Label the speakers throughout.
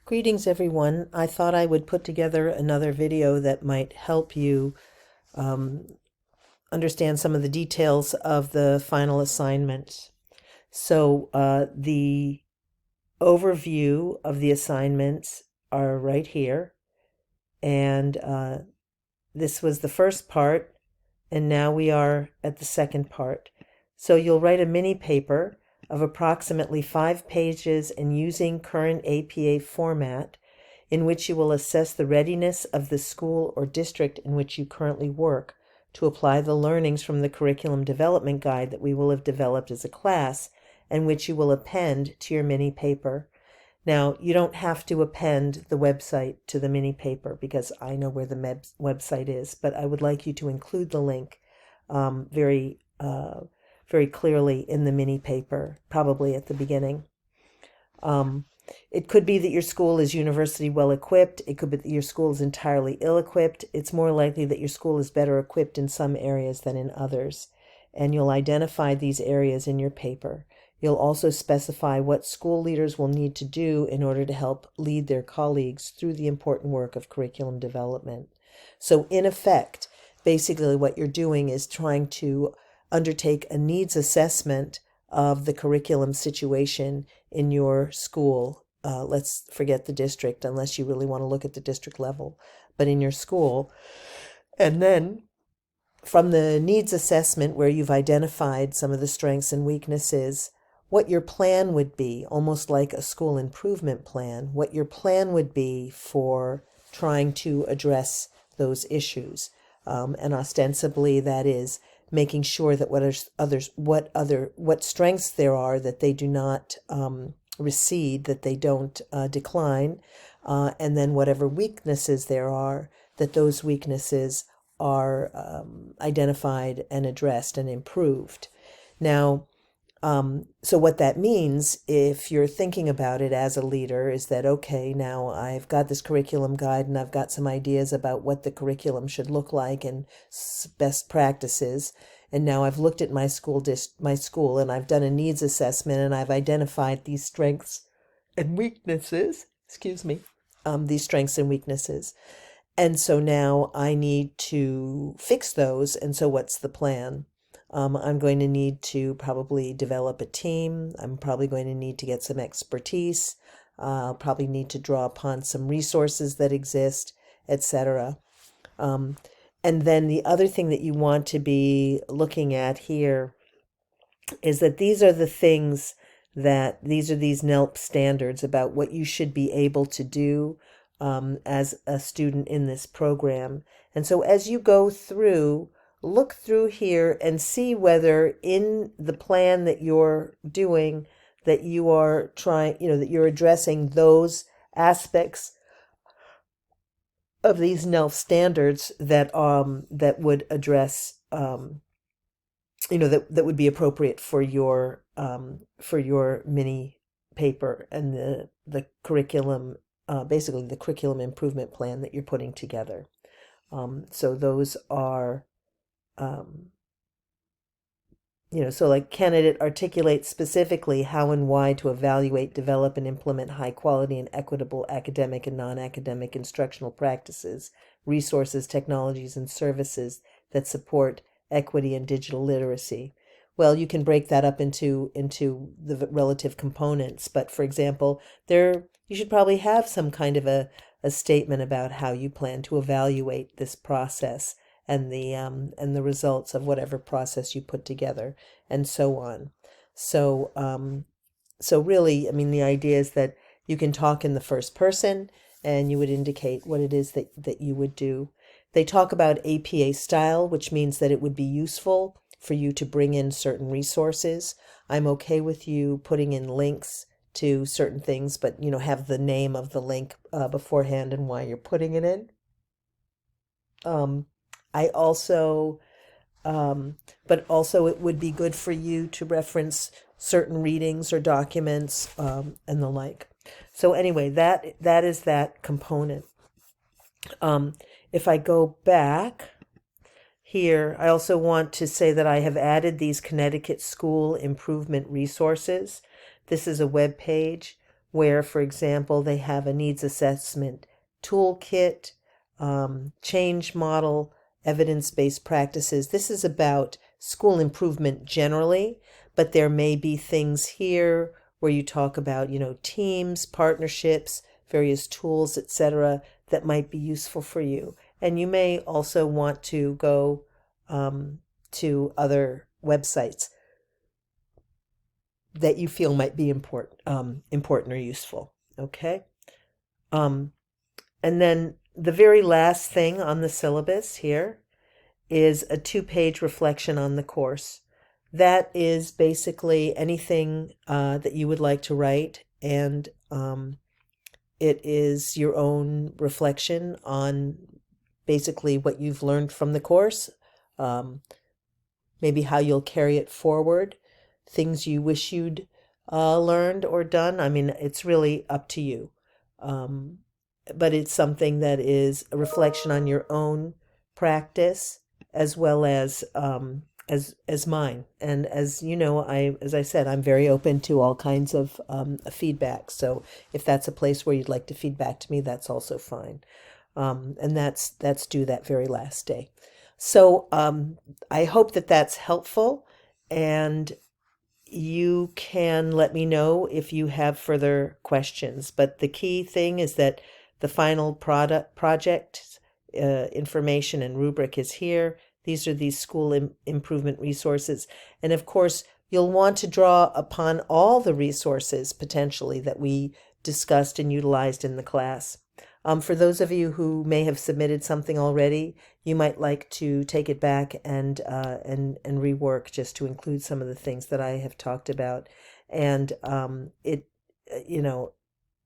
Speaker 1: Greetings, everyone. I thought I would put together another video that might help you um, understand some of the details of the final assignment. The overview of the assignments are right here, and this was the first part, and now we are at the second part. So you'll write a mini paper of approximately 5 pages and using current APA format, in which you will assess the readiness of the school or district in which you currently work to apply the learnings from the curriculum development guide that we will have developed as a class, and which you will append to your mini paper. Now, you don't have to append the website to the mini paper because I know where the website is, but I would like you to include the link very clearly in the mini paper, probably at the beginning. It could be that your school is university well equipped. It could be that your school is entirely ill equipped. It's more likely that your school is better equipped in some areas than in others. And you'll identify these areas in your paper. You'll also specify what school leaders will need to do in order to help lead their colleagues through the important work of curriculum development. So in effect, basically what you're doing is trying to undertake a needs assessment of the curriculum situation in your school. Let's forget the district unless you really want to look at the district level, but in your school. And then from the needs assessment, where you've identified some of the strengths and weaknesses, what your plan would be, almost like a school improvement plan, what your plan would be for trying to address those issues. And ostensibly that is making sure that what strengths there are that they do not recede, that they don't decline, and then whatever weaknesses there are, that those weaknesses are identified and addressed and improved. Now, so what that means, if you're thinking about it as a leader, is that, okay, now I've got this curriculum guide and I've got some ideas about what the curriculum should look like and best practices. And now I've looked at my school and I've done a needs assessment and I've identified these strengths and weaknesses, these strengths and weaknesses. And so now I need to fix those. And so what's the plan? I'm going to need to probably develop a team. I'm probably going to need to get some expertise. I'll probably need to draw upon some resources that exist, etc. And then the other thing that you want to be looking at here is that these are the things these are these NELP standards about what you should be able to do as a student in this program. And so as you go through, look through here and see whether in the plan that you're doing that you are trying, that you're addressing those aspects of these NELF standards that would address that would be appropriate for your mini paper and the curriculum, basically the curriculum improvement plan that you're putting together. So those are so like candidate articulate specifically how and why to evaluate, develop, and implement high quality and equitable academic and non-academic instructional practices, resources, technologies, and services that support equity and digital literacy. Well, you can break that up into the relative components, but for example, you should probably have some kind of a statement about how you plan to evaluate this process and the results of whatever process you put together, and so on. So really, I mean, the idea is that you can talk in the first person and you would indicate what it is that you would do. They talk about APA style, which means that it would be useful for you to bring in certain resources. I'm okay with you putting in links to certain things, but have the name of the link beforehand and why you're putting it in. But also it would be good for you to reference certain readings or documents and the like. So anyway, that is that component. If I go back here, I also want to say that I have added these Connecticut School Improvement Resources. This is a web page where, for example, they have a needs assessment toolkit, change model, evidence-based practices. This is about school improvement generally, but there may be things here where you talk about, teams, partnerships, various tools, etc., that might be useful for you. And you may also want to go to other websites that you feel might be important or useful. Okay. And then the very last thing on the syllabus here is a 2-page reflection on the course. That is basically anything that you would like to write, and it is your own reflection on basically what you've learned from the course, maybe how you'll carry it forward, things you wish you'd learned or done. I mean, it's really up to you. But it's something that is a reflection on your own practice as well as mine. And as you know, as I said, I'm very open to all kinds of feedback. So if that's a place where you'd like to feedback to me, that's also fine. And that's due that very last day. So I hope that that's helpful, and you can let me know if you have further questions. But the key thing is that the final project information and rubric is here. These are these school improvement resources. And of course, you'll want to draw upon all the resources potentially that we discussed and utilized in the class. For those of you who may have submitted something already, you might like to take it back and rework just to include some of the things that I have talked about. And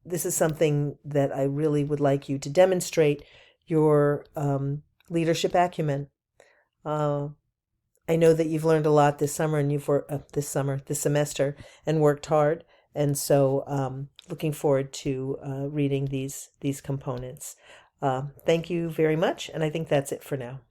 Speaker 1: this is something that I really would like you to demonstrate your leadership acumen. I know that you've learned a lot this summer, and you've worked this semester, and worked hard. And so looking forward to reading these components. Thank you very much, and I think that's it for now.